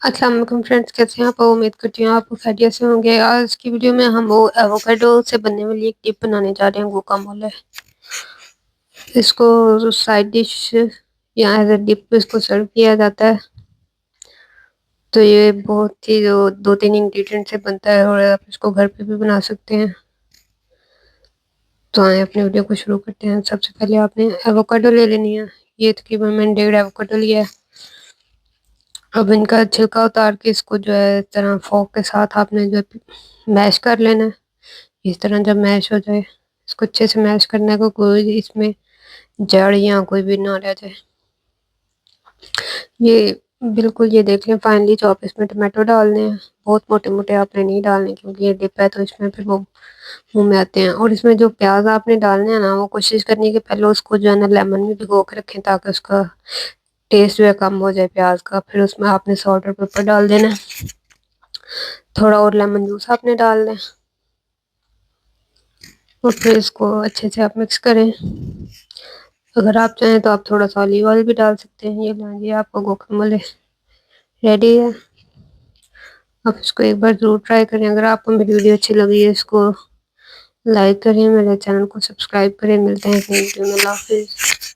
अस्सलाम वालेकुम फ्रेंड्स, कैसे हैं आप? उम्मीद करती हूँ आप खैरियत से होंगे। आज की वीडियो में हम वो एवोकाडो से बनने वाली एक डिप बनाने जा रहे हैं गुआकामोले। इसको साइड डिश या एज अ डिप इसको सर्व किया जाता है। तो ये बहुत ही जो 2-3 इंग्रेडिएंट से बनता है और आप इसको घर पे भी बना सकते हैं। तो आए अपनी वीडियो को शुरू करते हैं। सबसे पहले आपने एवोकाडो ले लेनी है। ये तकरीबन मैंने 1.5 एवोकाडो लिया है। अब इनका छिलका उतार के इसको जो है इस तरह फोक के साथ आपने जो मैश कर लेना है। इस तरह जब मैश हो जाए इसको अच्छे से मैश करना है, कोई इसमें जड़ या कोई भी ना रह जाए। ये बिल्कुल ये देख लें फाइनली। जो आप इसमें टमाटो डालने हैं, बहुत मोटे मोटे आपने नहीं डालने क्योंकि ये डिप है तो इसमें फिर वो मुंह में आते हैं। और इसमें जो प्याज आपने डालने हैं ना, वो कोशिश करनी है कि पहले उसको जो है ना लेमन में भिगो के रखें ताकि उसका टेस्ट जो है कम हो जाए प्याज का। फिर उसमें आपने सॉल्ट और पेपर डाल देना है। थोड़ा और लेमन जूस आपने डालना है और फिर इसको अच्छे से आप मिक्स करें। अगर आप चाहें तो आप थोड़ा सा ऑलिव ऑयल भी डाल सकते हैं। ये लीजिए आपका गुआकामोले रेडी है। आप इसको एक बार ज़रूर ट्राई करें। अगर आपको मेरी वीडियो अच्छी लगी है इसको लाइक करें, मेरे चैनल को सब्सक्राइब करें। मिलते हैं अगली वीडियो में। अल्लाह हाफिज़।